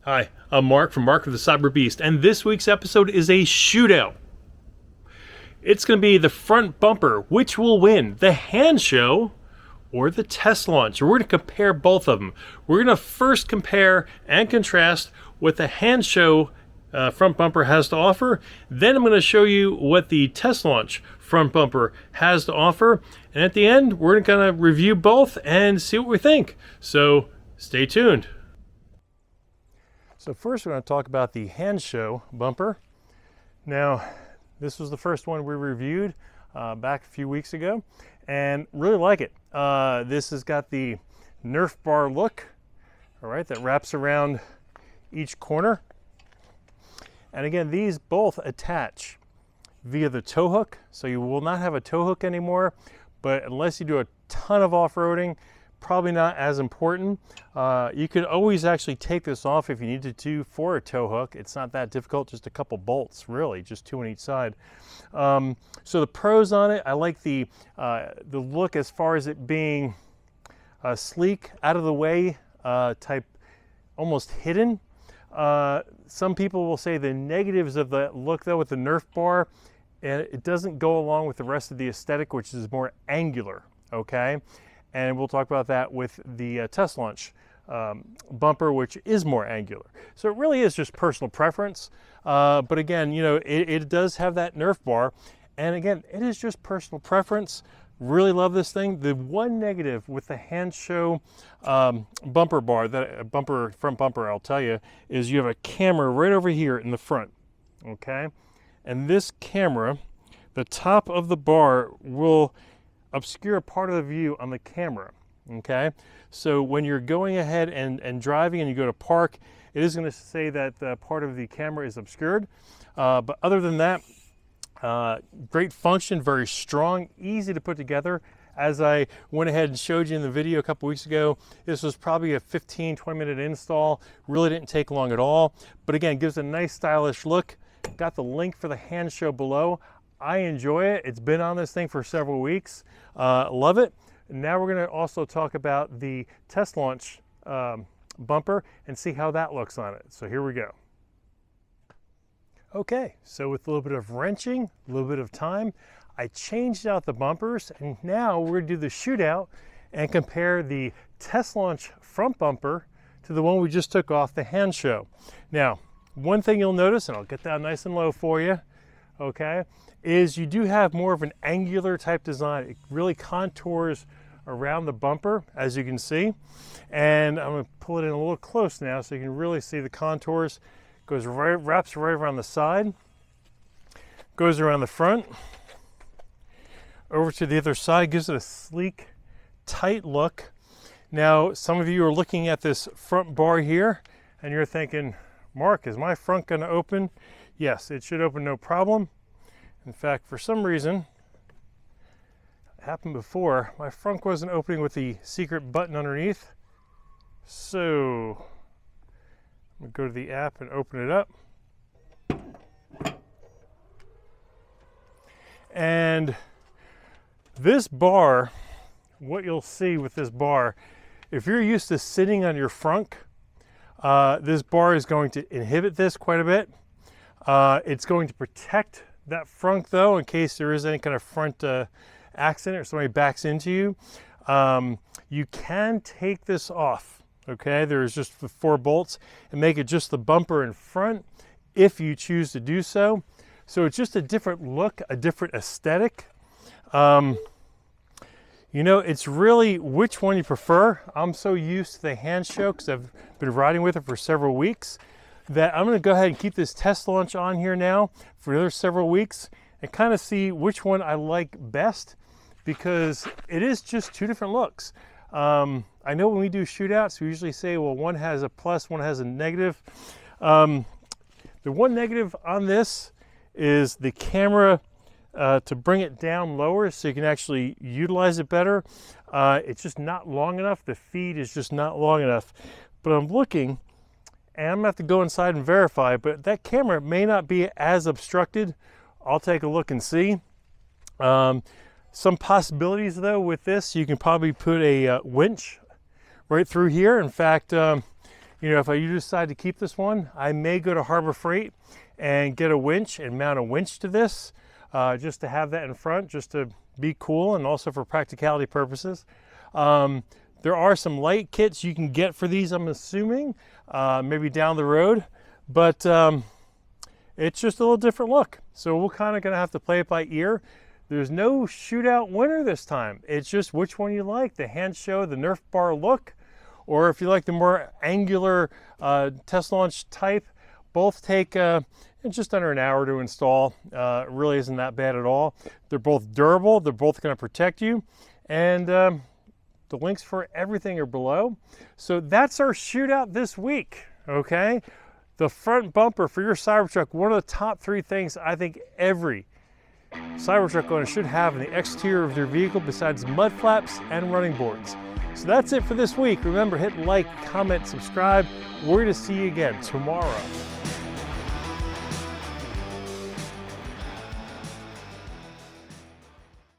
Hi, I'm Mark from Mark of the Cyberbeast, and this week's episode is a shootout. It's going to be the front bumper. Which will win, the Hansshow or the Teslaunch? We're going to compare both of them. We're going to first compare and contrast what the Hansshow front bumper has to offer. Then I'm going to show you what the Teslaunch front bumper has to offer. And at the end, we're going to review both and see what we think. So stay tuned. So first we're going to talk about the Hansshow bumper. Now, this was the first one we reviewed back a few weeks ago, and really like it. This has got the Nerf bar look, all right, that wraps around each corner. And again, these both attach via the tow hook, so you will not have a tow hook anymore, but unless you do a ton of off-roading, probably not as important. You could always actually take this off if you needed to for a tow hook. It's not that difficult, just a couple bolts, really, just two on each side. So the pros on it, I like the look as far as it being sleek, out of the way type, almost hidden. Some people will say the negatives of the look though with the Nerf bar, and it doesn't go along with the rest of the aesthetic, which is more angular, okay? And we'll talk about that with the Teslaunch bumper, which is more angular. So it really is just personal preference. But again, you know, it does have that Nerf bar. And again, it is just personal preference. Really love this thing. The one negative with the Hansshow bumper bar, front bumper, I'll tell you, is you have a camera right over here in the front, okay? And this camera, the top of the bar will obscure part of the view on the camera, okay? So when you're going ahead and driving and you go to park, it is going to say that the part of the camera is obscured. But other than that, great function, very strong, easy to put together. As I went ahead and showed you in the video a couple weeks ago, this was probably a 15-20 minute install. Really didn't take long at all. But again, gives a nice stylish look. Got the link for the Hansshow below. I enjoy it. It's been on this thing for several weeks. Love it. Now we're going to also talk about the Teslaunch bumper and see how that looks on it. So here we go. Okay, so with a little bit of wrenching, a little bit of time, I changed out the bumpers, and now we're going to do the shootout and compare the Teslaunch front bumper to the one we just took off the Hansshow. Now, one thing you'll notice, and I'll get that nice and low for you, okay, is you do have more of an angular type design. It really contours around the bumper, as you can see. And I'm going to pull it in a little close now so you can really see the contours. Goes right, wraps right around the side, goes around the front, over to the other side, gives it a sleek, tight look. Now, some of you are looking at this front bar here, and you're thinking, Mark, is my front going to open? Yes, it should open no problem. In fact, for some reason, it happened before, my front wasn't opening with the secret button underneath. So, I'm going to go to the app and open it up. And this bar, what you'll see with this bar, if you're used to sitting on your front, this bar is going to inhibit this quite a bit. It's going to protect that front though, in case there is any kind of front accident or somebody backs into you. You can take this off, okay? There's just the 4 bolts, and make it just the bumper in front if you choose to do so. So it's just a different look, a different aesthetic. You know, it's really which one you prefer. I'm so used to the Hansshow because I've been riding with it for several weeks, that I'm going to go ahead and keep this Teslaunch on here now for another several weeks and kind of see which one I like best, because it is just 2 different looks. I know when we do shootouts, we usually say, well, one has a plus, one has a negative. The one negative on this is the camera, to bring it down lower so you can actually utilize it better. It's just not long enough. The feed is just not long enough. But I'm looking, and I'm going to have to go inside and verify, but that camera may not be as obstructed. I'll take a look and see. Some possibilities though with this, you can probably put a winch right through here. In fact, You know, if I decide to keep this one, I may go to Harbor Freight and get a winch and mount a winch to this, just to have that in front, just to be cool and also for practicality purposes. There are some light kits you can get for these, I'm assuming, maybe down the road, but it's just a little different look. So we're kind of gonna have to play it by ear. There's no shootout winner this time. It's just which one you like, the Hansshow, the Nerf bar look, or if you like the more angular Teslaunch type. Both take just under an hour to install. It really isn't that bad at all. They're both durable, they're both gonna protect you, and the links for everything are below. So that's our shootout this week, okay? The front bumper for your Cybertruck, one of the top 3 things I think every Cybertruck owner should have in the exterior of their vehicle besides mud flaps and running boards. So that's it for this week. Remember, hit like, comment, subscribe. We're going to see you again tomorrow.